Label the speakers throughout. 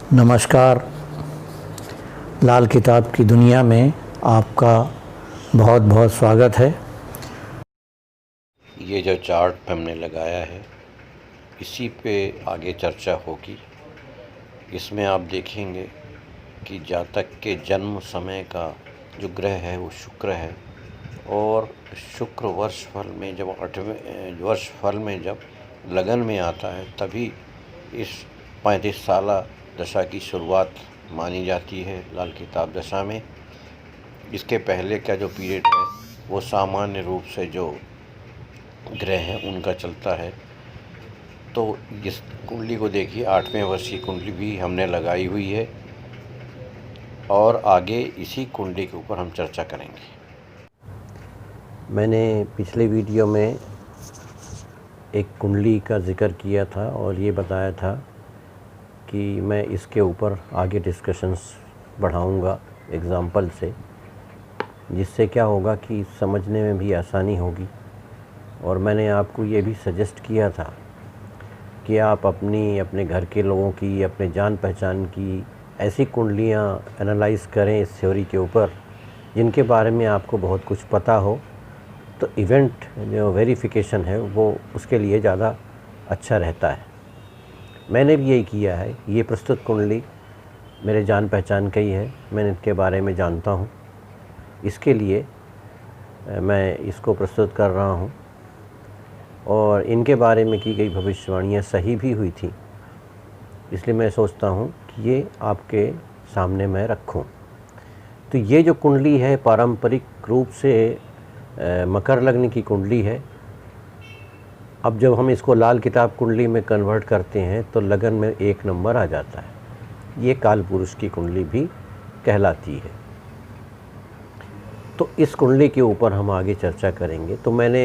Speaker 1: नमस्कार। लाल किताब की दुनिया में आपका बहुत बहुत स्वागत है।
Speaker 2: ये जो चार्ट हमने लगाया है इसी पे आगे चर्चा होगी। इसमें आप देखेंगे कि जातक के जन्म समय का जो ग्रह है वो शुक्र है, और शुक्र वर्षफल में जब 8वें वर्षफल में जब लगन में आता है तभी इस 35 साला दशा की शुरुआत मानी जाती है लाल किताब दशा में। इसके पहले का जो पीरियड है वो सामान्य रूप से जो ग्रह हैं उनका चलता है। तो इस कुंडली को देखिए, 8वें वर्ष की कुंडली भी हमने लगाई हुई है और आगे इसी कुंडली के ऊपर हम चर्चा करेंगे।
Speaker 3: मैंने पिछले वीडियो में एक कुंडली का ज़िक्र किया था और ये बताया था कि मैं इसके ऊपर आगे डिस्कशंस बढ़ाऊंगा एग्ज़ाम्पल से, जिससे क्या होगा कि समझने में भी आसानी होगी। और मैंने आपको ये भी सजेस्ट किया था कि आप अपने घर के लोगों की, अपने जान पहचान की ऐसी कुंडलियाँ एनालाइज़ करें इस थ्योरी के ऊपर जिनके बारे में आपको बहुत कुछ पता हो, तो इवेंट जो वेरिफिकेशन है वो उसके लिए ज़्यादा अच्छा रहता है। मैंने भी यही किया है। ये प्रस्तुत कुंडली मेरे जान पहचान का ही है, मैंने इनके बारे में जानता हूँ, इसके लिए मैं इसको प्रस्तुत कर रहा हूँ। और इनके बारे में की गई भविष्यवाणियाँ सही भी हुई थी, इसलिए मैं सोचता हूँ कि ये आपके सामने मैं रखूँ। तो ये जो कुंडली है पारंपरिक रूप से मकर लग्न की कुंडली है। अब जब हम इसको लाल किताब कुंडली में कन्वर्ट करते हैं तो लगन में 1 नंबर आ जाता है। ये काल पुरुष की कुंडली भी कहलाती है। तो इस कुंडली के ऊपर हम आगे चर्चा करेंगे। तो मैंने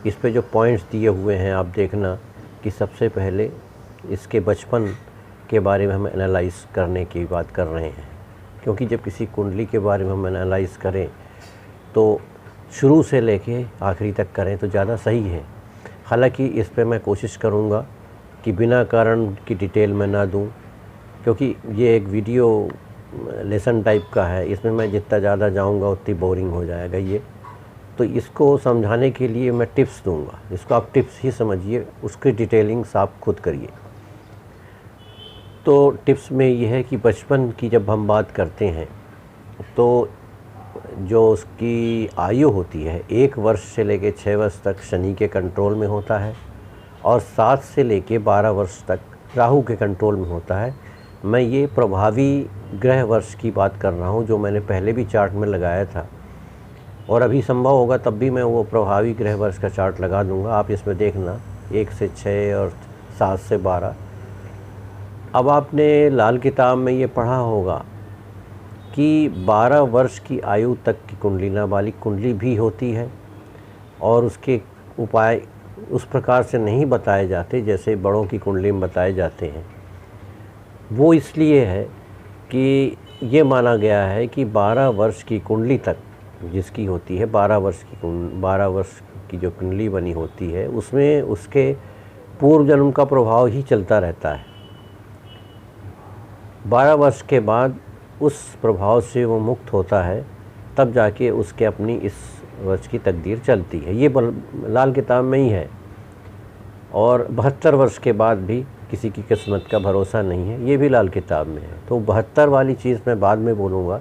Speaker 3: इस पे जो पॉइंट्स दिए हुए हैं आप देखना कि सबसे पहले इसके बचपन के बारे में हम एनालाइज़ करने की बात कर रहे हैं, क्योंकि जब किसी कुंडली के बारे में हम एनालाइज़ करें तो शुरू से लेके आखिरी तक करें तो ज़्यादा सही है। हालांकि इस पे मैं कोशिश करूँगा कि बिना कारण की डिटेल में ना दूँ, क्योंकि ये एक वीडियो लेसन टाइप का है। इसमें मैं जितना ज़्यादा जाऊँगा उतनी बोरिंग हो जाएगा ये। तो इसको समझाने के लिए मैं टिप्स दूँगा, इसको आप टिप्स ही समझिए, उसकी डिटेलिंग्स आप खुद करिए। तो टिप्स में ये है कि बचपन की जब हम बात करते हैं तो जो उसकी आयु होती है 1 वर्ष से लेके 6 वर्ष तक शनि के कंट्रोल में होता है, और 7 से लेके 12 वर्ष तक राहु के कंट्रोल में होता है। मैं ये प्रभावी ग्रह वर्ष की बात कर रहा हूँ, जो मैंने पहले भी चार्ट में लगाया था, और अभी संभव होगा तब भी मैं वो प्रभावी ग्रह वर्ष का चार्ट लगा दूँगा। आप इसमें देखना 1 से 6 और 7 से 12। अब आपने लाल किताब में ये पढ़ा होगा कि 12 वर्ष की आयु तक की कुंडली नाबालिग कुंडली भी होती है, और उसके उपाय उस प्रकार से नहीं बताए जाते जैसे बड़ों की कुंडली में बताए जाते हैं। वो इसलिए है कि ये माना गया है कि 12 वर्ष की कुंडली तक जिसकी होती है, 12 वर्ष की जो कुंडली बनी होती है उसमें उसके पूर्व जन्म का प्रभाव ही चलता रहता है। 12 वर्ष के बाद उस प्रभाव से वो मुक्त होता है, तब जाके उसके अपनी इस वर्ष की तकदीर चलती है। ये लाल किताब में ही है। और 72 वर्ष के बाद भी किसी की किस्मत का भरोसा नहीं है, ये भी लाल किताब में है। तो 72 वाली चीज़ मैं बाद में बोलूँगा,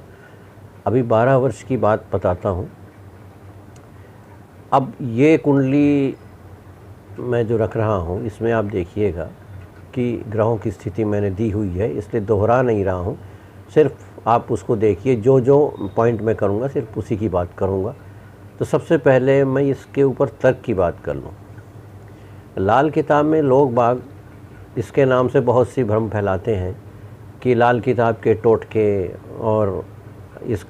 Speaker 3: अभी 12 वर्ष की बात बताता हूँ। अब ये कुंडली मैं जो रख रहा हूँ इसमें आप देखिएगा कि ग्रहों की स्थिति मैंने दी हुई है, इसलिए दोहरा नहीं रहा हूँ, सिर्फ आप उसको देखिए। जो जो पॉइंट मैं करूँगा सिर्फ उसी की बात करूँगा। तो सबसे पहले मैं इसके ऊपर तर्क की बात कर लूँ। लाल किताब में लोग बाग इसके नाम से बहुत सी भ्रम फैलाते हैं कि लाल किताब के टोटके और इस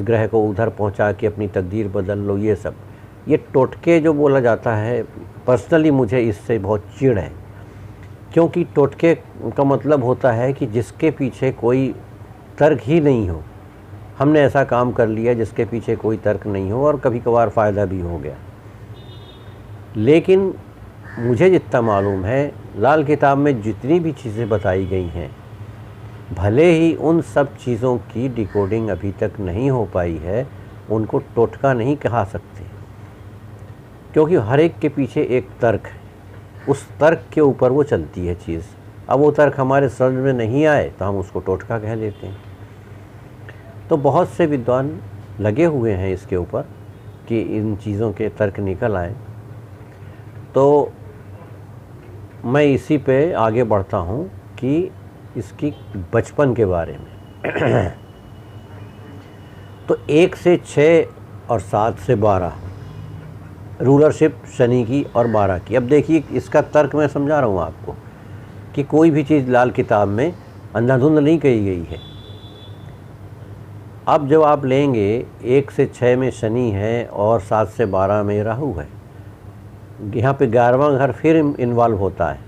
Speaker 3: ग्रह को उधर पहुंचा के अपनी तकदीर बदल लो, ये सब ये टोटके जो बोला जाता है, पर्सनली मुझे इससे बहुत चिढ़ है। क्योंकि टोटके का मतलब होता है कि जिसके पीछे कोई तर्क ही नहीं हो। हमने ऐसा काम कर लिया जिसके पीछे कोई तर्क नहीं हो, और कभी कभार फ़ायदा भी हो गया। लेकिन मुझे जितना मालूम है, लाल किताब में जितनी भी चीज़ें बताई गई हैं भले ही उन सब चीज़ों की डिकोडिंग अभी तक नहीं हो पाई है, उनको टोटका नहीं कहा सकते, क्योंकि हर एक के पीछे एक तर्क है, उस तर्क के ऊपर वो चलती है चीज़। अब वो तर्क हमारे समझ में नहीं आए तो हम उसको टोटका कह लेते हैं। तो बहुत से विद्वान लगे हुए हैं इसके ऊपर कि इन चीज़ों के तर्क निकल आए। तो मैं इसी पे आगे बढ़ता हूँ कि इसकी बचपन के बारे में। तो 1 से 6 और 7 से 12 रूलरशिप शनि की और 12 की। अब देखिए इसका तर्क मैं समझा रहा हूँ आपको कि कोई भी चीज़ लाल किताब में अंधाधुंध नहीं कही गई है। अब जब आप लेंगे 1 से 6 में शनि है और 7 से 12 में राहु है, यहाँ पे 11वां घर फिर इन्वॉल्व होता है,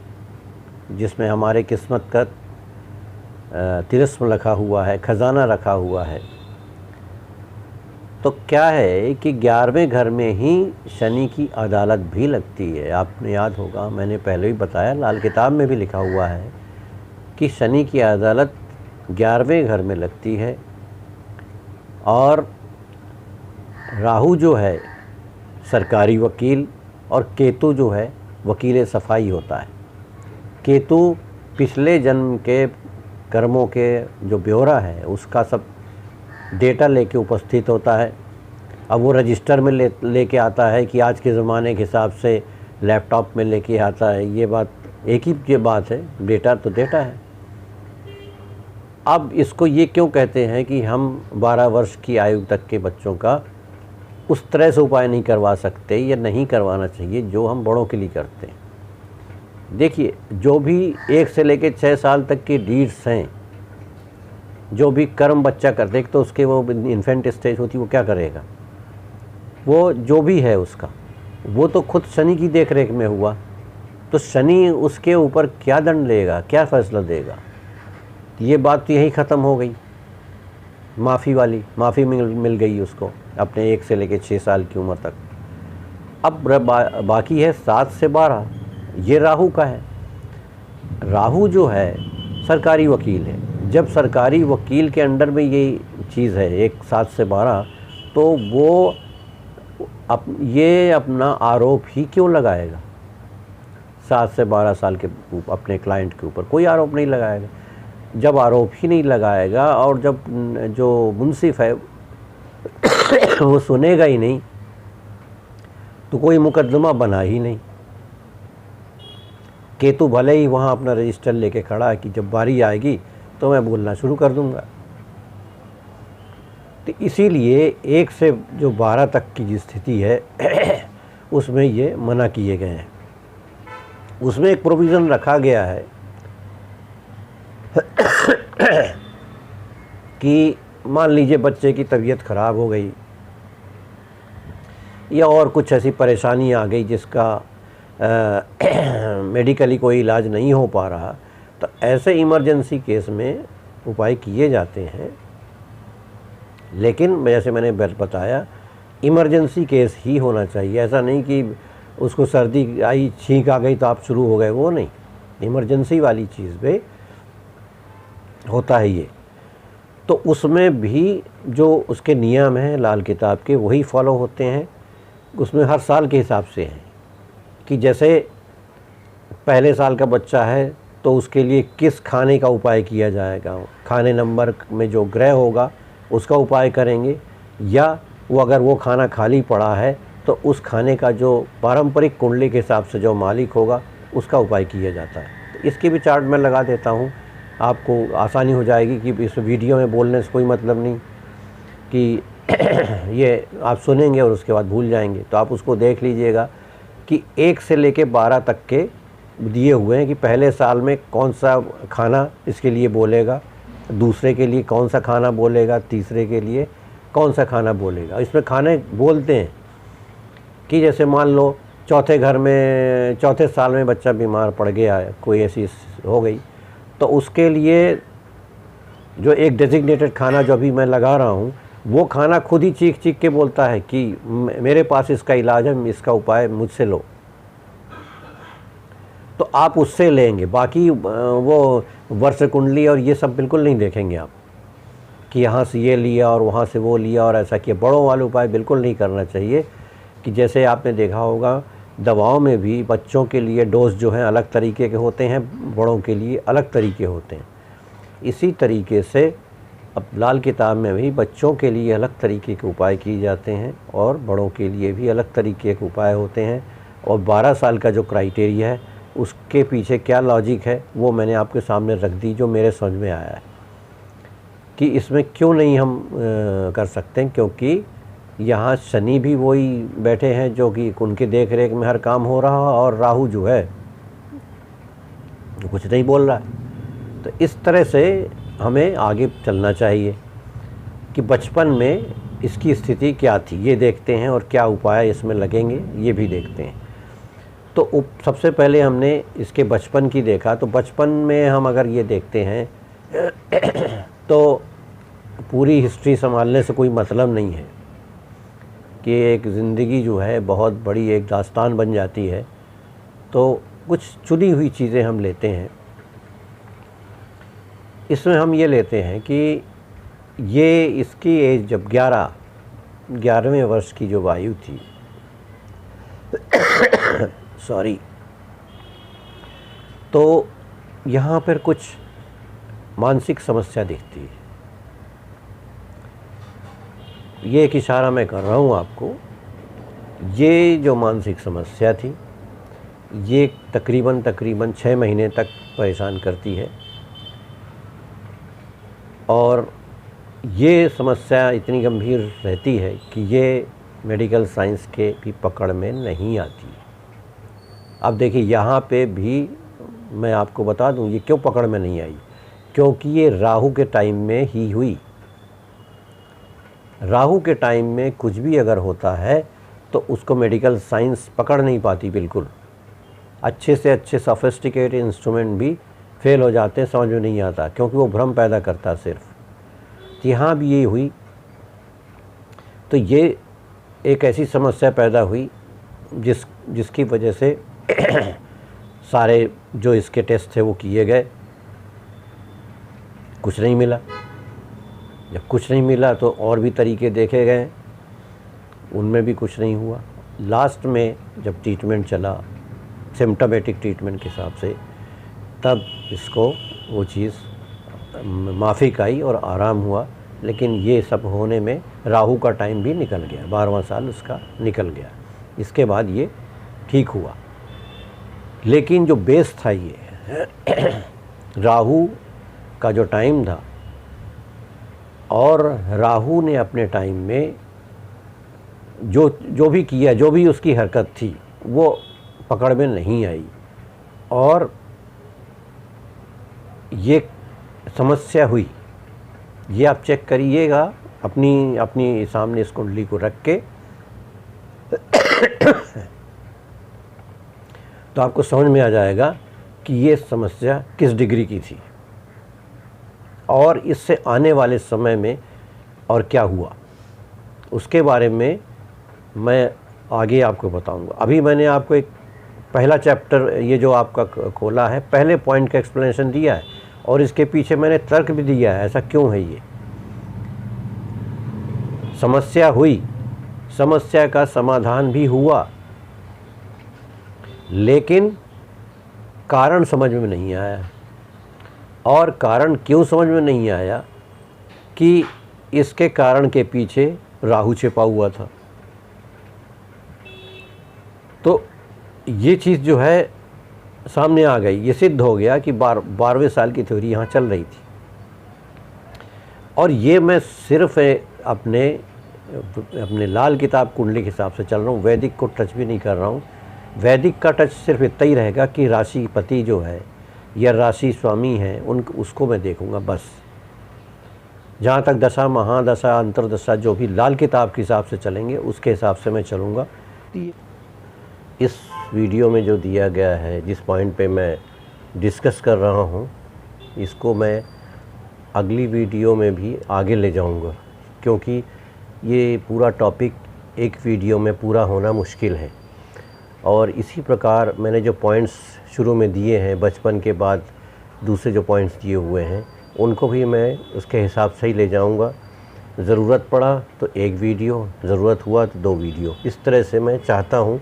Speaker 3: जिसमें हमारे किस्मत का तिलिस्म रखा हुआ है, खजाना रखा हुआ है। तो क्या है कि 11वें घर में ही शनि की अदालत भी लगती है। आपने याद होगा, मैंने पहले भी बताया, लाल किताब में भी लिखा हुआ है कि शनि की अदालत 11वें घर में लगती है। और राहु जो है सरकारी वकील और केतु जो है वकील सफाई होता है। केतु पिछले जन्म के कर्मों के जो ब्यौरा है उसका सब डेटा लेके उपस्थित होता है। अब वो रजिस्टर में लेके आता है कि आज के ज़माने के हिसाब से लैपटॉप में लेके आता है। ये बात एक ही ये बात है, डेटा तो डेटा है। अब इसको ये क्यों कहते हैं कि हम 12 वर्ष की आयु तक के बच्चों का उस तरह से उपाय नहीं करवा सकते या नहीं करवाना चाहिए जो हम बड़ों के लिए करते हैं। देखिए, जो भी 1 से लेकर 6 साल तक की डीड्स हैं, जो भी कर्म बच्चा करते, तो उसके वो इन्फेंट स्टेज होती, वो क्या करेगा, वो जो भी है उसका, वो तो खुद शनि की देख रेख में हुआ। तो शनि उसके ऊपर क्या दंड लेगा, क्या फैसला देगा। ये बात तो यही ख़त्म हो गई, माफ़ी वाली, माफ़ी मिल गई उसको अपने 1 से लेकर 6 साल की उम्र तक। अब बाकी है 7 से 12, ये राहु का है। राहु जो है सरकारी वकील है। जब सरकारी वकील के अंडर में ये चीज़ है 7 से 12, तो वो ये अपना आरोप ही क्यों लगाएगा 7 से 12 साल के अपने क्लाइंट के ऊपर? कोई आरोप नहीं लगाएगा। जब आरोप ही नहीं लगाएगा और जब जो मुंसिफ है वो सुनेगा ही नहीं, तो कोई मुकदमा बना ही नहीं। केतु भले ही वहाँ अपना रजिस्टर लेके खड़ा है कि जब बारी आएगी तो मैं बोलना शुरू कर दूंगा। तो इसीलिए 1 से जो 12 तक की जो स्थिति है उसमें ये मना किए गए हैं। उसमें एक प्रोविज़न रखा गया है कि मान लीजिए बच्चे की तबीयत ख़राब हो गई या और कुछ ऐसी परेशानी आ गई जिसका मेडिकली कोई इलाज नहीं हो पा रहा, तो ऐसे इमरजेंसी केस में उपाय किए जाते हैं। लेकिन जैसे मैंने बताया, इमरजेंसी केस ही होना चाहिए। ऐसा नहीं कि उसको सर्दी आई, छींक आ गई तो आप शुरू हो गए, वो नहीं। इमरजेंसी वाली चीज़ पे होता है ये। तो उसमें भी जो उसके नियम हैं लाल किताब के, वही फॉलो होते हैं। उसमें हर साल के हिसाब से हैं कि जैसे पहले साल का बच्चा है तो उसके लिए किस खाने का उपाय किया जाएगा, खाने नंबर में जो ग्रह होगा उसका उपाय करेंगे, या वो अगर वो खाना खाली पड़ा है तो उस खाने का जो पारंपरिक कुंडली के हिसाब से जो मालिक होगा उसका उपाय किया जाता है। तो इसकी भी चार्ट मैं लगा देता हूँ, आपको आसानी हो जाएगी कि इस वीडियो में बोलने से कोई मतलब नहीं कि ये आप सुनेंगे और उसके बाद भूल जाएंगे। तो आप उसको देख लीजिएगा कि 1 से लेके 12 तक के दिए हुए हैं कि पहले साल में कौन सा खाना इसके लिए बोलेगा, दूसरे के लिए कौन सा खाना बोलेगा, तीसरे के लिए कौन सा खाना बोलेगा। इसमें खाने बोलते हैं कि जैसे मान लो चौथे साल में बच्चा बीमार पड़ गया है, कोई ऐसी हो गई, तो उसके लिए जो एक डेजिग्नेटेड खाना जो अभी मैं लगा रहा हूँ, वो खाना खुद ही चीख चीख के बोलता है कि मेरे पास इसका इलाज है, इसका उपाय मुझसे लो। तो आप उससे लेंगे। बाकी वो वर्ष कुंडली और ये सब बिल्कुल नहीं देखेंगे आप, कि यहाँ से ये लिया और वहाँ से वो लिया और ऐसा किया। बड़ों वाले उपाय बिल्कुल नहीं करना चाहिए। कि जैसे आपने देखा होगा दवाओं में भी बच्चों के लिए डोज जो हैं अलग तरीके के होते हैं, बड़ों के लिए अलग तरीके होते हैं। इसी तरीके से अब लाल किताब में भी बच्चों के लिए अलग तरीके के उपाय किए जाते हैं और बड़ों के लिए भी अलग तरीके के उपाय होते हैं। और 12 साल का जो क्राइटेरिया है उसके पीछे क्या लॉजिक है वो मैंने आपके सामने रख दी, जो मेरे समझ में आया है कि इसमें क्यों नहीं हम कर सकते हैं। क्योंकि यहाँ शनि भी वही बैठे हैं जो कि उनके देख रेख में हर काम हो रहा, और राहु जो है कुछ नहीं बोल रहा है। तो इस तरह से हमें आगे चलना चाहिए कि बचपन में इसकी स्थिति क्या थी ये देखते हैं, और क्या उपाय इसमें लगेंगे ये भी देखते हैं। तो सबसे पहले हमने इसके बचपन की देखा। तो बचपन में हम अगर ये देखते हैं तो पूरी हिस्ट्री संभालने से कोई मतलब नहीं है कि एक ज़िंदगी जो है बहुत बड़ी एक दास्तान बन जाती है। तो कुछ चुनी हुई चीज़ें हम लेते हैं। इसमें हम ये लेते हैं कि ये इसकी एज जब 11वें वर्ष की जो आयु थी सॉरी, तो यहाँ पर कुछ मानसिक समस्या दिखती है। ये एक इशारा मैं कर रहा हूँ आपको। ये जो मानसिक समस्या थी ये तकरीबन 6 महीने तक परेशान करती है, और ये समस्या इतनी गंभीर रहती है कि ये मेडिकल साइंस के भी पकड़ में नहीं आती। अब देखिए यहाँ पे भी मैं आपको बता दूँ ये क्यों पकड़ में नहीं आई, क्योंकि ये राहु के टाइम में ही हुई। राहु के टाइम में कुछ भी अगर होता है तो उसको मेडिकल साइंस पकड़ नहीं पाती बिल्कुल। अच्छे से अच्छे सोफिस्टिकेटेड इंस्ट्रूमेंट भी फेल हो जाते हैं, समझ में नहीं आता, क्योंकि वो भ्रम पैदा करता सिर्फ। तो यहाँ भी ये हुई। तो ये एक ऐसी समस्या पैदा हुई जिसकी वजह से सारे जो इसके टेस्ट थे वो किए गए, कुछ नहीं मिला। जब कुछ नहीं मिला तो और भी तरीके देखे गए, उनमें भी कुछ नहीं हुआ। लास्ट में जब ट्रीटमेंट चला सिम्टोमेटिक ट्रीटमेंट के हिसाब से, तब इसको वो चीज़ माफ़िक आई और आराम हुआ। लेकिन ये सब होने में राहु का टाइम भी निकल गया, 12वां साल उसका निकल गया। इसके बाद ये ठीक हुआ। लेकिन जो बेस था ये राहु का जो टाइम था, और राहु ने अपने टाइम में जो भी किया, जो भी उसकी हरकत थी वो पकड़ में नहीं आई, और ये समस्या हुई। ये आप चेक करिएगा अपनी सामने इस कुंडली को रख के तो आपको समझ में आ जाएगा कि ये समस्या किस डिग्री की थी और इससे आने वाले समय में और क्या हुआ उसके बारे में मैं आगे आपको बताऊंगा। अभी मैंने आपको एक पहला चैप्टर ये जो आपका खोला है, पहले पॉइंट का एक्सप्लेनेशन दिया है, और इसके पीछे मैंने तर्क भी दिया है ऐसा क्यों है। ये समस्या हुई, समस्या का समाधान भी हुआ, लेकिन कारण समझ में नहीं आया। और कारण क्यों समझ में नहीं आया कि इसके कारण के पीछे राहु छिपा हुआ था। तो ये चीज़ जो है सामने आ गई, ये सिद्ध हो गया कि 12वें साल की थ्योरी यहाँ चल रही थी। और ये मैं सिर्फ अपने लाल किताब कुंडली के हिसाब से चल रहा हूँ, वैदिक को टच भी नहीं कर रहा हूँ। वैदिक का टच सिर्फ इतना ही रहेगा कि राशिपति जो है या राशि स्वामी हैं उसको मैं देखूँगा बस। जहाँ तक दशा महादशा अंतरदशा जो भी लाल किताब के हिसाब से चलेंगे उसके हिसाब से मैं चलूँगा। इस वीडियो में जो दिया गया है, जिस पॉइंट पे मैं डिस्कस कर रहा हूँ, इसको मैं अगली वीडियो में भी आगे ले जाऊँगा, क्योंकि ये पूरा टॉपिक एक वीडियो में पूरा होना मुश्किल है। और इसी प्रकार मैंने जो पॉइंट्स शुरू में दिए हैं, बचपन के बाद दूसरे जो पॉइंट्स दिए हुए हैं उनको भी मैं उसके हिसाब से ही ले जाऊंगा। ज़रूरत पड़ा तो एक वीडियो, ज़रूरत हुआ तो 2 वीडियो। इस तरह से मैं चाहता हूं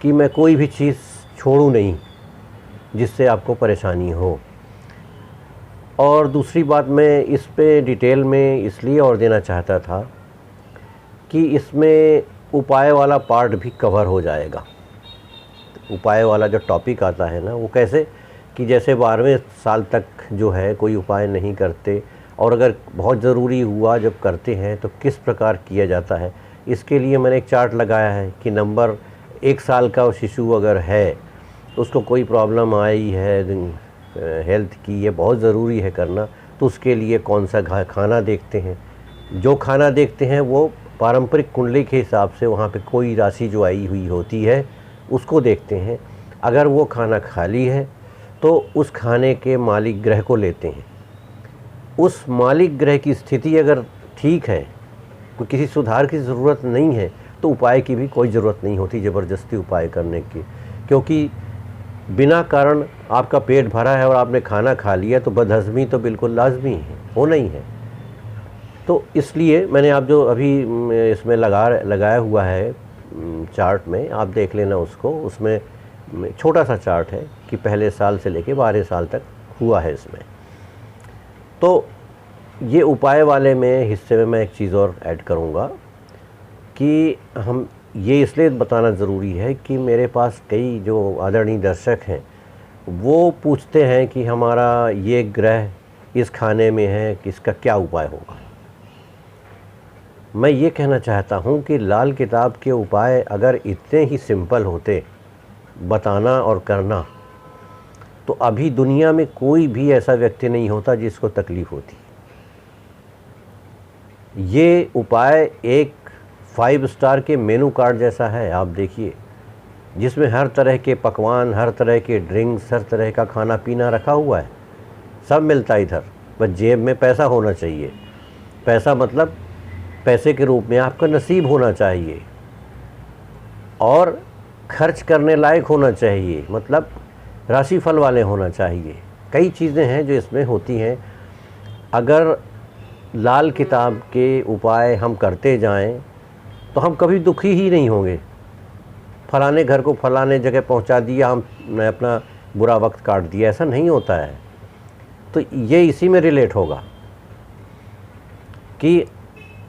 Speaker 3: कि मैं कोई भी चीज़ छोड़ूं नहीं जिससे आपको परेशानी हो। और दूसरी बात, मैं इस पे डिटेल में इसलिए और देना चाहता था कि इसमें उपाय वाला पार्ट भी कवर हो जाएगा। उपाय वाला जो टॉपिक आता है ना, वो कैसे कि जैसे 12वें साल तक जो है कोई उपाय नहीं करते, और अगर बहुत ज़रूरी हुआ जब करते हैं तो किस प्रकार किया जाता है। इसके लिए मैंने एक चार्ट लगाया है कि नंबर 1 साल का शिशु अगर है, उसको कोई प्रॉब्लम आई है हेल्थ की, ये बहुत ज़रूरी है करना, तो उसके लिए कौन सा खाना देखते हैं। जो खाना देखते हैं वो पारंपरिक कुंडली के हिसाब से वहाँ पे कोई राशि जो आई हुई होती है उसको देखते हैं। अगर वो खाना खाली है तो उस खाने के मालिक ग्रह को लेते हैं। उस मालिक ग्रह की स्थिति अगर ठीक है, कोई किसी सुधार की ज़रूरत नहीं है, तो उपाय की भी कोई ज़रूरत नहीं होती ज़बरदस्ती उपाय करने की। क्योंकि बिना कारण आपका पेट भरा है और आपने खाना खा लिया तो बदहज़मी तो बिल्कुल लाजमी है, होना ही है। तो इसलिए मैंने आप जो अभी इसमें लगाया हुआ है चार्ट में, आप देख लेना उसको। उसमें छोटा सा चार्ट है कि पहले साल से लेके 12 साल तक हुआ है इसमें। तो ये उपाय वाले में हिस्से में मैं एक चीज़ और ऐड करूँगा कि हम ये इसलिए बताना ज़रूरी है कि मेरे पास कई जो आदरणीय दर्शक हैं वो पूछते हैं कि हमारा ये ग्रह इस खाने में है कि इसका क्या उपाय होगा। मैं ये कहना चाहता हूँ कि लाल किताब के उपाय अगर इतने ही सिंपल होते बताना और करना, तो अभी दुनिया में कोई भी ऐसा व्यक्ति नहीं होता जिसको तकलीफ़ होती। ये उपाय एक 5 स्टार के मेनू कार्ड जैसा है, आप देखिए, जिसमें हर तरह के पकवान, हर तरह के ड्रिंक्स, हर तरह का खाना पीना रखा हुआ है, सब मिलता है इधर। बस जेब में पैसा होना चाहिए। पैसा मतलब पैसे के रूप में आपका नसीब होना चाहिए और खर्च करने लायक होना चाहिए, मतलब राशिफल वाले होना चाहिए। कई चीज़ें हैं जो इसमें होती हैं। अगर लाल किताब के उपाय हम करते जाएं तो हम कभी दुखी ही नहीं होंगे। फलाने घर को फलाने जगह पहुंचा दिया, हमने अपना बुरा वक्त काट दिया, ऐसा नहीं होता है। तो ये इसी में रिलेट होगा कि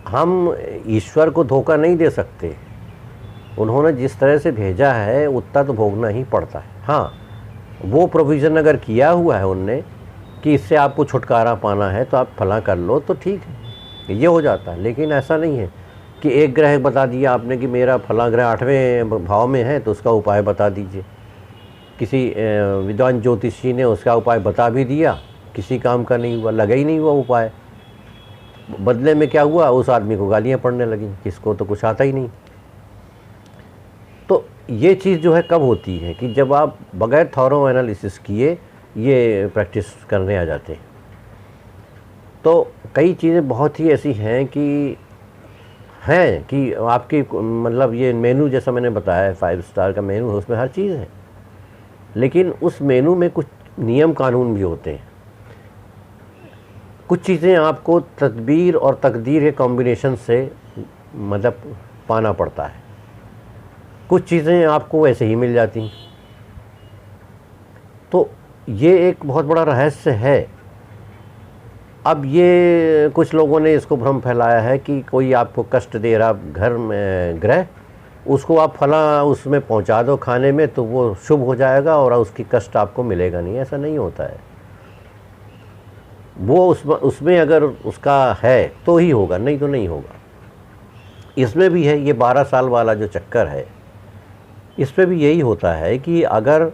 Speaker 3: हम ईश्वर को धोखा नहीं दे सकते। उन्होंने जिस तरह से भेजा है उतना तो भोगना ही पड़ता है। हाँ, वो प्रोविज़न अगर किया हुआ है उनने कि इससे आपको छुटकारा पाना है तो आप फला कर लो, तो ठीक है, ये हो जाता है। लेकिन ऐसा नहीं है कि एक ग्रह बता दिया आपने कि मेरा फला ग्रह 8वें भाव में है तो उसका उपाय बता दीजिए। किसी विद्वान ज्योतिषी ने उसका उपाय बता भी दिया, किसी काम का नहीं हुआ, लगा ही नहीं हुआ उपाय। बदले में क्या हुआ, उस आदमी को गालियाँ पड़ने लगी, किसको तो कुछ आता ही नहीं। तो ये चीज़ जो है कब होती है कि जब आप बगैर थॉरो एनालिसिस किए ये प्रैक्टिस करने आ जाते हैं। तो कई चीज़ें बहुत ही ऐसी हैं कि आपकी मतलब ये मेनू जैसा मैंने बताया है 5 स्टार का मेनू है, उसमें हर चीज़ है। लेकिन उस मेनू में कुछ नियम कानून भी होते हैं। कुछ चीज़ें आपको तदबीर और तकदीर के कॉम्बिनेशन से मतलब पाना पड़ता है, कुछ चीज़ें आपको वैसे ही मिल जाती हैं। तो ये एक बहुत बड़ा रहस्य है। अब ये कुछ लोगों ने इसको भ्रम फैलाया है कि कोई आपको कष्ट दे रहा घर में ग्रह, उसको आप फला उसमें पहुंचा दो खाने में तो वो शुभ हो जाएगा और उसकी कष्ट आपको मिलेगा नहीं। ऐसा नहीं होता है। वो उसमें अगर उसका है तो ही होगा, नहीं तो नहीं होगा। इसमें भी है, ये 12 साल वाला जो चक्कर है, इस पर भी यही होता है कि अगर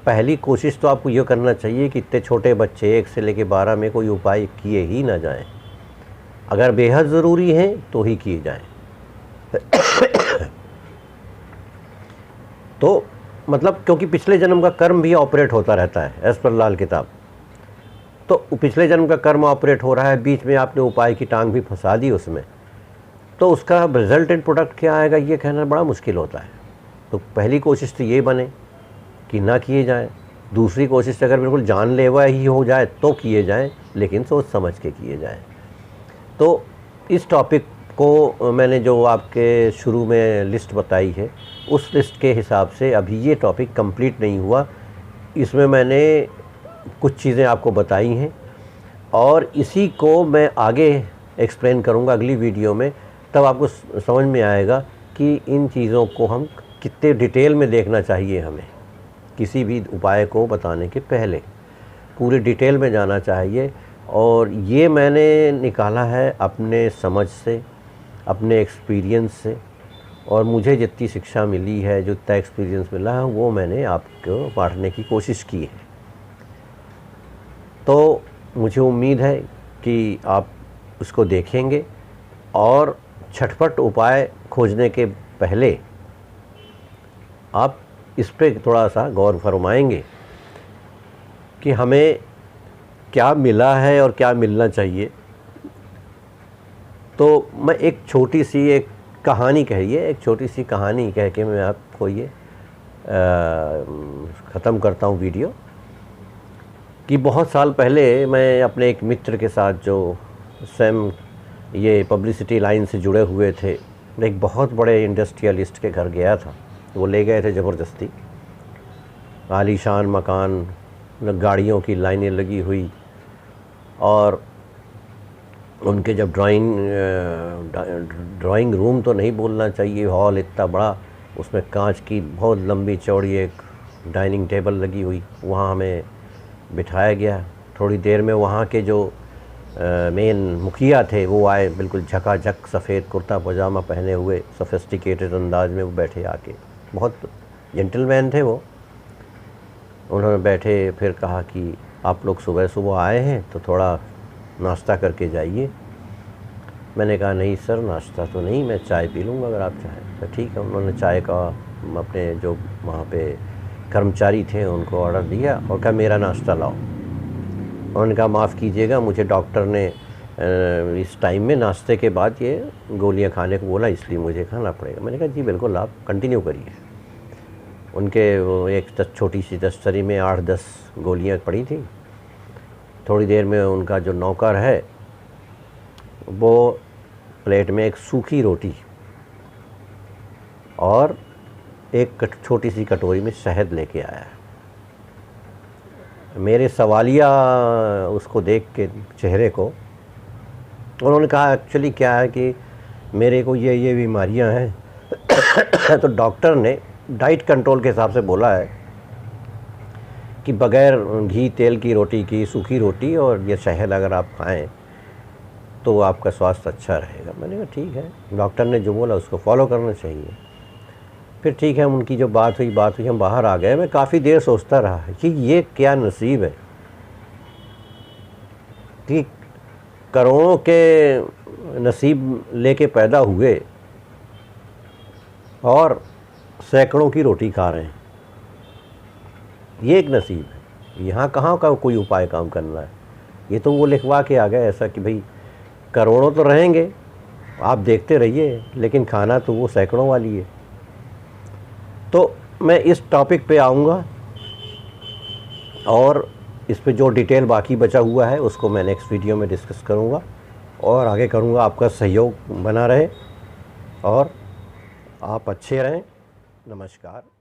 Speaker 3: पहली कोशिश तो आपको ये करना चाहिए कि इतने छोटे बच्चे 1 से लेकर 12 में कोई उपाय किए ही ना जाएं। अगर बेहद ज़रूरी हैं तो ही किए जाएं। तो मतलब क्योंकि पिछले जन्म का कर्म भी ऑपरेट होता रहता है एज़ पर लाल किताब। तो पिछले जन्म का कर्म ऑपरेट हो रहा है, बीच में आपने उपाय की टांग भी फंसा दी उसमें, तो उसका रिजल्टेंट प्रोडक्ट क्या आएगा ये कहना बड़ा मुश्किल होता है। तो पहली कोशिश तो ये बने कि ना किए जाएं। दूसरी कोशिश अगर बिल्कुल जानलेवा ही हो जाए तो किए जाएं, लेकिन सोच समझ के किए जाएं। तो इस टॉपिक को मैंने जो आपके शुरू में लिस्ट बताई है, उस लिस्ट के हिसाब से अभी ये टॉपिक कंप्लीट नहीं हुआ। इसमें मैंने कुछ चीज़ें आपको बताई हैं और इसी को मैं आगे एक्सप्लेन करूँगा अगली वीडियो में। तब आपको समझ में आएगा कि इन चीज़ों को हम कितने डिटेल में देखना चाहिए। हमें किसी भी उपाय को बताने के पहले पूरी डिटेल में जाना चाहिए। और ये मैंने निकाला है अपने समझ से, अपने एक्सपीरियंस से, और मुझे जितनी शिक्षा मिली है, जो जितना एक्सपीरियंस मिला है, वो मैंने आपको बांटने की कोशिश की है। तो मुझे उम्मीद है कि आप उसको देखेंगे और झटपट उपाय खोजने के पहले आप इस पे थोड़ा सा गौर फरमाएंगे कि हमें क्या मिला है और क्या मिलना चाहिए। तो मैं एक छोटी सी एक कहानी एक छोटी सी कहानी कह के मैं आपको ये ख़त्म करता हूँ वीडियो। कि बहुत साल पहले मैं अपने एक मित्र के साथ, जो स्वयं ये पब्लिसिटी लाइन से जुड़े हुए थे, एक बहुत बड़े इंडस्ट्रियलिस्ट के घर गया था। वो ले गए थे ज़बरदस्ती। आलीशान मकान, गाड़ियों की लाइनें लगी हुई, और उनके जब ड्राइंग रूम तो नहीं बोलना चाहिए, हॉल इतना बड़ा, उसमें कांच की बहुत लंबी चौड़ी एक डाइनिंग टेबल लगी हुई, वहाँ हमें बिठाया गया। थोड़ी देर में वहाँ के जो मेन मुखिया थे वो आए, बिल्कुल झकाझक सफ़ेद कुर्ता पजामा पहने हुए, सोफिस्टिकेटेड अंदाज में वो बैठे आके, बहुत जेंटलमैन थे वो। उन्होंने बैठे, फिर कहा कि आप लोग सुबह सुबह आए हैं तो थोड़ा नाश्ता करके जाइए। मैंने कहा नहीं सर, नाश्ता तो नहीं, मैं चाय पी लूँगा अगर आप चाहें। तो ठीक है, उन्होंने चाय का अपने जो वहाँ पे कर्मचारी थे उनको ऑर्डर दिया और कहा मेरा नाश्ता लाओ। उन्होंने कहा माफ़ कीजिएगा, मुझे डॉक्टर ने इस टाइम में नाश्ते के बाद ये गोलियां खाने को बोला, इसलिए मुझे खाना पड़ेगा। मैंने कहा जी बिल्कुल, आप कंटिन्यू करिए। उनके वो एक छोटी सी दस्तरी में 8-10 गोलियां पड़ी थी। थोड़ी देर में उनका जो नौकर है वो प्लेट में एक सूखी रोटी और एक छोटी सी कटोरी में शहद लेके आया। मेरे सवालिया उसको देख के चेहरे को, उन्होंने कहा एक्चुअली क्या है कि मेरे को ये बीमारियां हैं तो डॉक्टर ने डाइट कंट्रोल के हिसाब से बोला है कि बग़ैर घी तेल की रोटी की सूखी रोटी और ये शहद अगर आप खाएं तो आपका स्वास्थ्य अच्छा रहेगा। मैंने कहा ठीक है, डॉक्टर ने जो बोला उसको फॉलो करना चाहिए। फिर ठीक है, उनकी जो बात हुई, हम बाहर आ गए। मैं काफ़ी देर सोचता रहा कि ये क्या नसीब है कि करोड़ों के नसीब लेके पैदा हुए और सैकड़ों की रोटी खा रहे हैं। ये एक नसीब है। यहाँ कहाँ का कोई उपाय काम करना है। ये तो वो लिखवा के आ गए ऐसा कि भाई करोड़ों तो रहेंगे, आप देखते रहिए, लेकिन खाना तो वो सैकड़ों वाली है। तो मैं इस टॉपिक पे आऊँगा और इस पे जो डिटेल बाकी बचा हुआ है उसको मैं नेक्स्ट वीडियो में डिस्कस करूँगा और आगे करूँगा। आपका सहयोग बना रहे और आप अच्छे रहें। नमस्कार।